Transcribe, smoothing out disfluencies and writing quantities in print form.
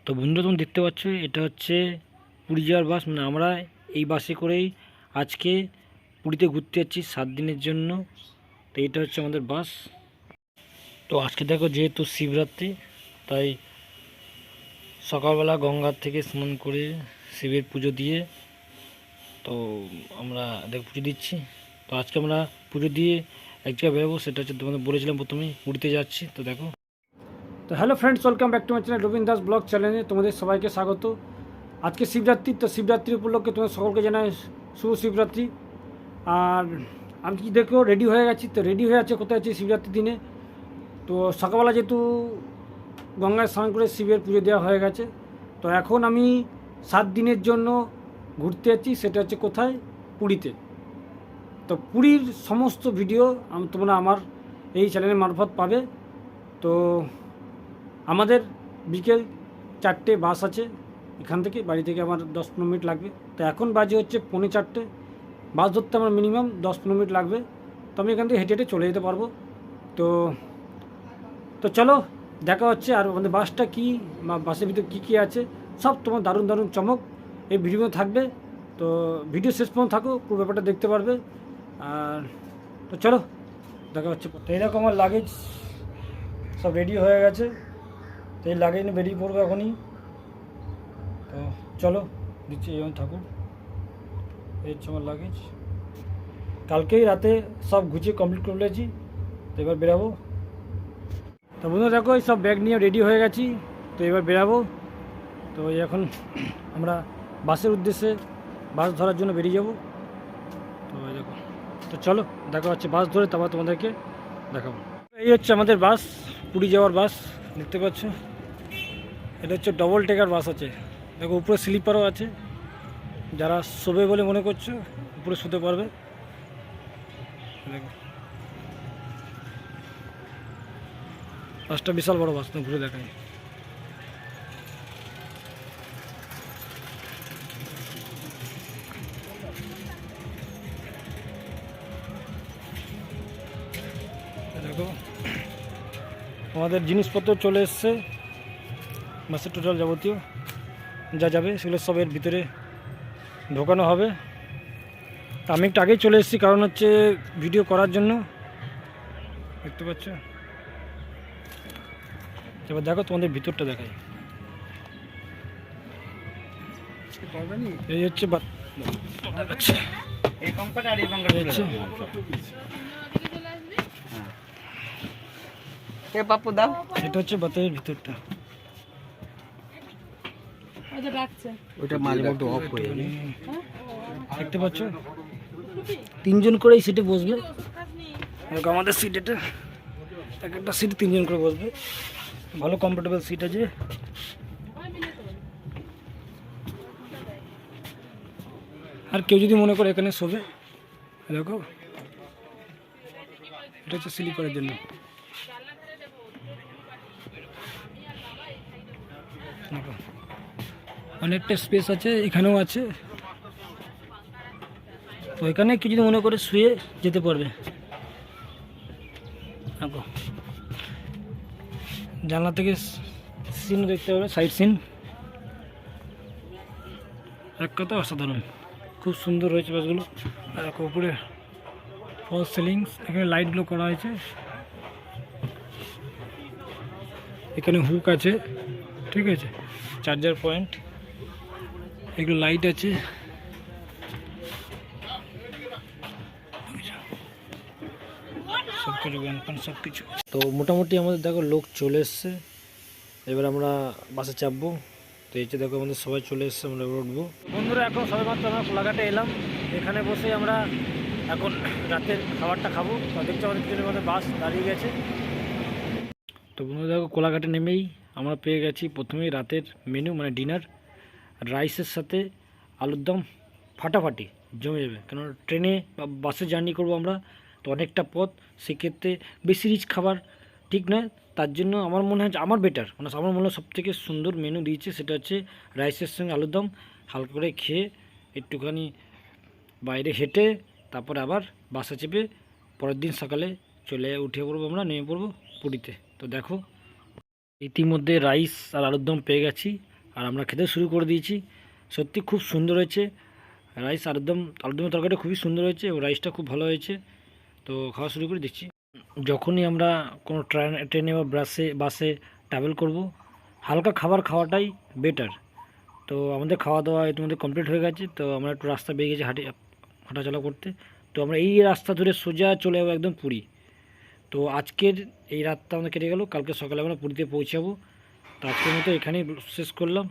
তো বন্ধুরা তুমি দেখতে পাচ্ছ এটা হচ্ছে পুরী যাওয়ার বাস। মানে আমরা এই বাসে করেই আজকে পুরীতে ঘুরতে যাচ্ছি 7 দিনের জন্য। তো এটা হচ্ছে আমাদের বাস। তো আজকে দেখো যেহেতু শিবরাত্রি, তাই সকালবেলা গঙ্গার থেকে স্নান করে শিবের পুজো দিয়ে তো আমরা দেখো পুজো দিচ্ছি। তো আজকে আমরা পুজো দিয়ে এক জায়গায় বেরোবো, সেটা হচ্ছে তোমাদের বলেছিলাম প্রথমেই পুরীতে যাচ্ছি। তো দেখো। তো hello friends, welcome back to my channel Rabin Das vlog চ্যানেলে তোমাদের সবাইকে স্বাগত। আজকে শিবরাত্রি, তো শিবরাত্রি উপলক্ষে তোমাদের সকলকে জানাই শুভ শিবরাত্রি। আর আমি কি দেখো রেডি হয়ে গেছি। তো রেডি হয়ে আছে কোথায় আছি শিবরাত্রির দিনে। তো সকালবেলা যেহেতু গঙ্গায় স্নান করে শিবের পুজো দেওয়া হয়ে গেছে, তো এখন আমি 7 দিনের জন্য ঘুরতে যাচ্ছি। সেটা হচ্ছে কোথায়? পুরীতে। তো পুরীর সমস্ত ভিডিও তোমরা আমার এই চ্যানেলের মারফত পাবে। তো আমাদের বিকেল 4টে বাস আছে এখান থেকে, বাড়ি থেকে আমার 10-15 মিনিট লাগবে। তো এখন বাজে হচ্ছে 4:45। বাস ধরতে আমার মিনিমাম 10-15 মিনিট লাগবে। তো আমি এখান থেকে হেঁটে হেঁটে চলে যেতে পারবো। তো তো চলো দেখা হচ্ছে। আর আমাদের বাসটা কী বা বাসের ভিতরে কী কী আছে সব তোমার দারুণ দারুণ চমক এই ভিডিওতে থাকবে। তো ভিডিও শেষ পর্যন্ত থাকো, পুরো ব্যাপারটা দেখতে পারবে। আর তো চলো দেখা হচ্ছে। তো এইরকম আমার লাগেজ সব রেডি হয়ে গেছে। তো এই লাগেজ নিয়ে বেরিয়ে পড়বো এখনই। তো চলো দিচ্ছি, যেমন থাকুন। এই হচ্ছে আমার লাগেজ। কালকেই রাতে সব গুছিয়ে কমপ্লিট করে ফেলেছি। তো এবার বেরাবো। তো বন্ধুরা দেখো এই সব ব্যাগ নিয়ে রেডি হয়ে গেছি। তো এবার বেরাবো। তো এখন আমরা বাসের উদ্দেশ্যে বাস ধরার জন্য বেরিয়ে যাব। তো এই দেখো। তো চলো দেখা হচ্ছে বাস ধরে, তারপর তোমাদেরকে দেখাবো। এই হচ্ছে আমাদের বাস, পুরী যাওয়ার বাস। দেখতে পাচ্ছ এটা হচ্ছে ডবল টেকার বাস আছে। দেখো উপরে স্লিপারও আছে, যারা শোবে বলে মনে করছো উপরে শুতে পারবে। দেখো বাসটা বিশাল বড় বাস, ঘুরে দেখায়। দেখো আমাদের জিনিসপত্র চলে এসছে, বাসের টোটাল যাবতীয় যা যাবে সেগুলো সব এর ভিতরে ঢোকানো হবে। তা আমি একটু আগেই চলে এসেছি, কারণ হচ্ছে ভিডিও করার জন্য। দেখতে পাচ্ছ। এবার দেখো তোমাদের ভিতরটা দেখাই। এই হচ্ছে পাপ্পু দাও। এটা হচ্ছে বাতের ভিতরটা। ওটা মাঝে মধ্যে অফ হয়ে যায়। দেখতে পাচ্ছ 3জন করে এই সিটে বসবে। আমাদের সিট এটা, এক একটা সিট 3জন করে বসবে। ভালো কমফোর্টেবল সিট আছে। আর কেউ যদি মনে করে এখানে শোবে, দেখো এটা হচ্ছে স্লিপারের জন্য। অনেকটা স্পেস আছে, এখানেও আছে। তো এখানে কেউ যদি মনে করে শুয়ে যেতে পারবে। দেখো জানলা থেকে সিনও দেখতে পাবে, সাইড সিন। এক কথা অসাধারণ, খুব সুন্দর হয়েছে বাসগুলো। আর উপরে ফল সিলিংস, এখানে লাইটগুলো করা হয়েছে। এখানে হুক আছে, ঠিক আছে, চার্জার পয়েন্ট, এগুলো লাইট আছে। সব কিছু সব কিছু। তো মোটামুটি আমাদের দেখো লোক চলে এসছে। এবার আমরা বাসে চাপবো। তো এই যে দেখো আমাদের সবাই চলে এসছে, আমরা উঠবো। বন্ধুরা এখন সবাই মাত্র আমরা কোলাঘাটে এলাম। এখানে বসে আমরা এখন রাতের খাবারটা খাবো। তো দেখছি আমাদের পিছনে আমাদের বাস দাঁড়িয়ে গেছে। তো বন্ধুরা দেখো কোলাঘাটে নেমেই আমরা পেয়ে গেছি প্রথমেই রাতের মেনু, মানে ডিনার। রাইসের সাথে আলুর দম ফাটাফাটি জমে যাবে। কেন ট্রেনে বা বাসে জার্নি করবো আমরা, তো অনেকটা পথ, সেক্ষেত্রে বেশি রিচ খাবার ঠিক নয়। তার জন্য আমার মনে হয় আমার বেটার, মানে আমার মনে হয় সবথেকে সুন্দর মেনু দিয়েছে, সেটা হচ্ছে রাইসের সঙ্গে আলুর দম। হালকা করে খেয়ে একটুখানি বাইরে হেঁটে তারপরে আবার বাসে চেপে পরের দিন সকালে উঠে পড়বো, আমরা নেমে পড়বো পুরীতে। তো দেখো ইতিমধ্যে রাইস আর আলুর দম পেয়ে গেছি। আর আমরা খেতে শুরু করে দিয়েছি। সত্যি খুব সুন্দর হয়েছে রাইস, আর একদম আলুদমের তরকারিটা খুবই সুন্দর হয়েছে ও রাইসটা খুব ভালো হয়েছে। তো খাওয়া শুরু করে দিচ্ছি। যখনই আমরা কোনো ট্রেনে বা বাসে ট্রাভেল করব, হালকা খাবার খাওয়াটাই বেটার। তো আমাদের খাওয়া দাওয়া ইতিমধ্যে কমপ্লিট হয়ে গেছে। তো আমরা একটু রাস্তা বেরিয়ে গেছি হাঁটাচলা করতে। তো আমরা এই রাস্তা ধরে সোজা চলে যাবো একদম পুরী। তো আজকের এই রাতটা আমাদের কেটে গেল, কালকে সকালে আমরা পুরীতে পৌঁছাবো। তো আজকের মতো এখানেই শেষ করলাম।